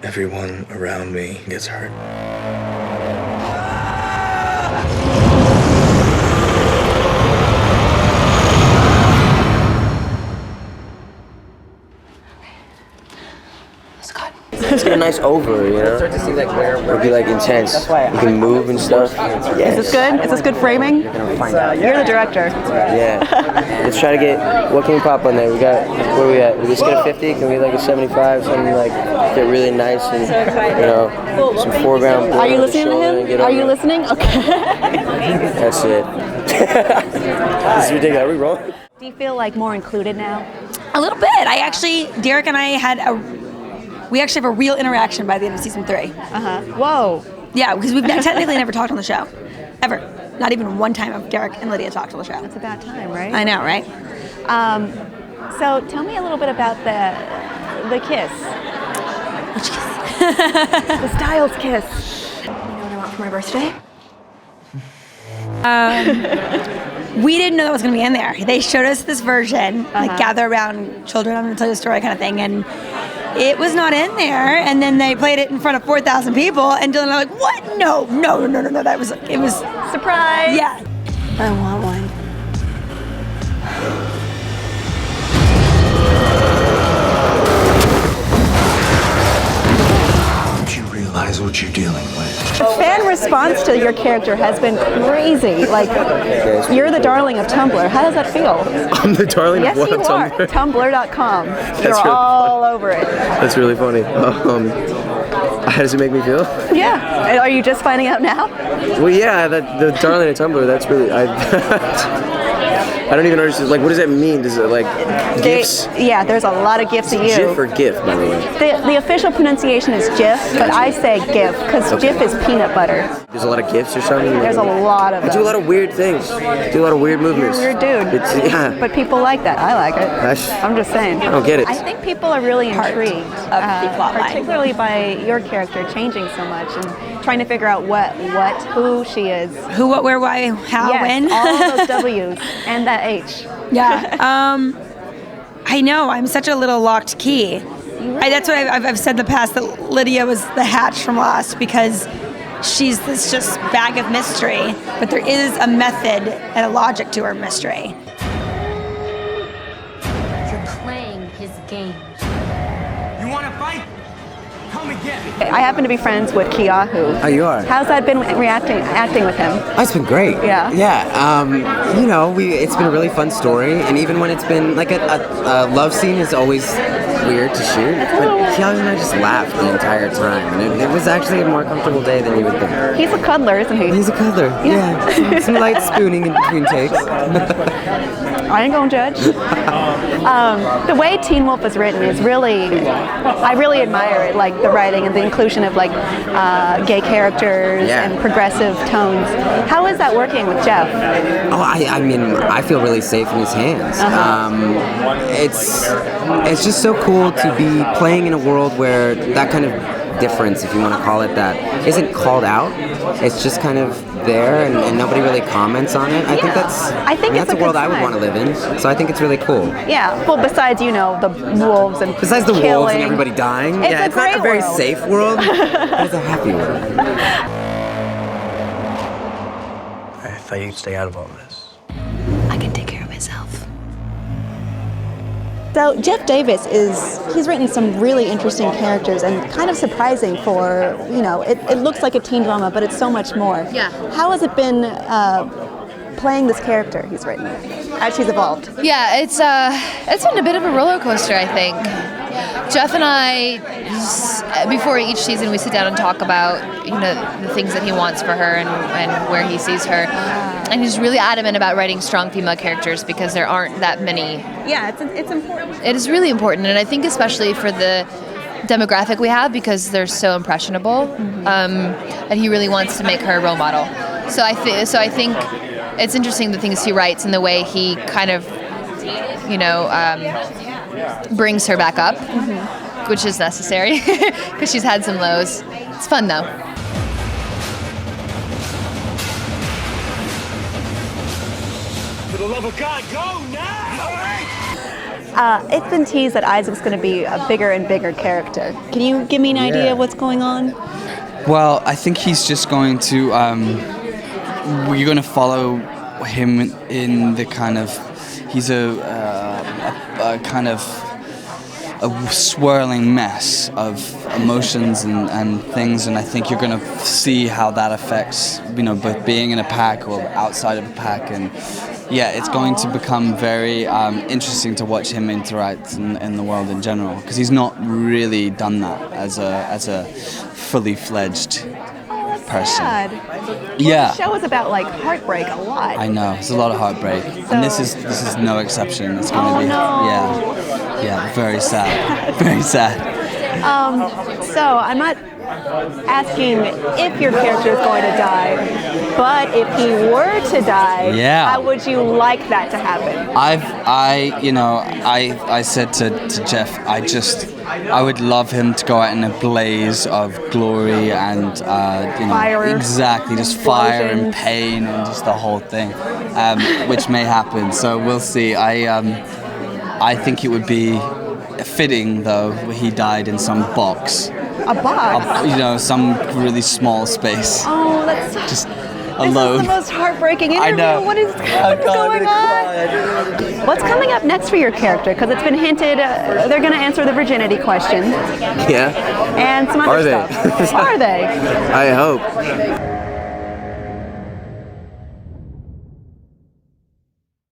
everyone around me gets hurt. Let's get a nice over, you know? Start to see like where it'll be like intense. You can move and stuff. Yes. Is this good? Is this good framing? You're the director. Yeah. Let's try to get, what can we pop on there? We got, where are we at? We just get a 50? Can we like a 75? Something like, get really nice and, you know, some foreground. Are you listening to him? Are you listening? Okay. That's it. This is ridiculous. Are we wrong? Do you feel like more included now? A little bit. Derek and I we actually have a real interaction by the end of season 3. Whoa. Yeah, because we've technically never talked on the show. Ever. Not even one time have Derek and Lydia talked on the show. That's about time, right? I know, right? So tell me a little bit about the kiss. Which kiss? The Stiles kiss. You know what I want for my birthday? We didn't know that was going to be in there. They showed us this version, like gather around children, I'm going to tell you a story kind of thing, and it was not in there. And then they played it in front of 4,000 people, and Dylan and I were like, what? No. It was surprise. Yeah. I want one. Don't you realize what you're dealing with? The fan response to your character has been crazy. Like, you're the darling of Tumblr. How does that feel? I'm the darling yes, of what? You are. Tumblr? Tumblr.com. You're really all over it. That's really funny. How does it make me feel? Yeah. Are you just finding out now? Well, yeah, the darling of Tumblr, that's really, I don't even understand, like, what does that mean? Does it, like, GIFs? Yeah, there's a lot of GIFs of you. GIF or GIF, by the way? The official pronunciation is GIF, but I say GIF, because GIF is peanut butter. There's a lot of GIFs or something? There's a lot of them. I do a lot of weird things. Do a lot of weird movements. You're a weird dude. Yeah. But people like that. I like it. I'm just saying. I don't get it. I think people are really intrigued, of the plot line. particularly by your character changing so much and trying to figure out who she is. Who, what, where, why, how, yes, when. all those W's and that H. Yeah. I know. I'm such a little locked key. That's what I've said in the past, that Lydia was the hatch from Lost, because she's this just bag of mystery, but there is a method and a logic to her mystery. You're playing his game. You want to fight? Come and get me. I happen to be friends with Keahu. Oh, you are? How's that been acting with him? Oh, it's been great. Yeah? Yeah. You know, it's been a really fun story, and even when it's been, like, a love scene is always weird to shoot, but Keahu and I just laughed the entire time, and it was actually a more comfortable day than you would think. He's a cuddler, isn't he? He's a cuddler, yeah. Some light spooning in between takes. I ain't gonna judge. The way Teen Wolf is written is really, I really admire it, like the writing and the inclusion of like gay characters and progressive tones. How is that working with Jeff? Oh, I mean, I feel really safe in his hands. It's just so cool to be playing in a world where that kind of difference, if you want to call it that, isn't called out. It's just kind of there, and nobody really comments on it. I think that's a world I would want to live in. So I think it's really cool. Yeah. Well, besides, you know, the wolves and besides the wolves and everybody dying, it's not a very world. safe world. It's a happy world. I thought you'd stay out of all this. I can take care of myself. So Jeff Davis he's written some really interesting characters and kind of surprising for, you know, it looks like a teen drama, but it's so much more. Yeah. How has it been playing this character he's written as she's evolved? Yeah, it's been a bit of a roller coaster, I think. Jeff and I, before each season, we sit down and talk about, you know, the things that he wants for her and where he sees her. And he's really adamant about writing strong female characters because there aren't that many. Yeah, it's important. It is really important, and I think especially for the demographic we have, because they're so impressionable, that he really wants to make her a role model. So I think it's interesting the things he writes and the way he kind of, you know, brings her back up, which is necessary because she's had some lows. It's fun though. For the love of God, go now! It's been teased that Isaac's going to be a bigger and bigger character. Can you give me an idea of what's going on? Well, I think he's just going to. We're going to follow him in the kind of. He's a kind of a swirling mess of emotions and things, and I think you're going to see how that affects, both being in a pack or outside of a pack, and yeah, it's going to become very interesting to watch him interact in the world in general, because he's not really done that as a fully fledged person. Sad. Yeah. The show is about like heartbreak a lot. I know, it's a lot of heartbreak, and this is no exception. It's going to be yeah, very sad, very sad. So I'm not asking if your character is going to die, but if he were to die, how would you like that to happen? I said to Jeff, I would love him to go out in a blaze of glory and fire. Exactly, just fire and pain and just the whole thing, which may happen. So we'll see. I think it would be fitting though he died in some box. A box? Some really small space. Oh, that's just This alone. is the most heartbreaking interview. I know. What is going on? What's coming up next for your character? Because it's been hinted they're going to answer the virginity question. Yeah. And some other stuff. Are they? I hope.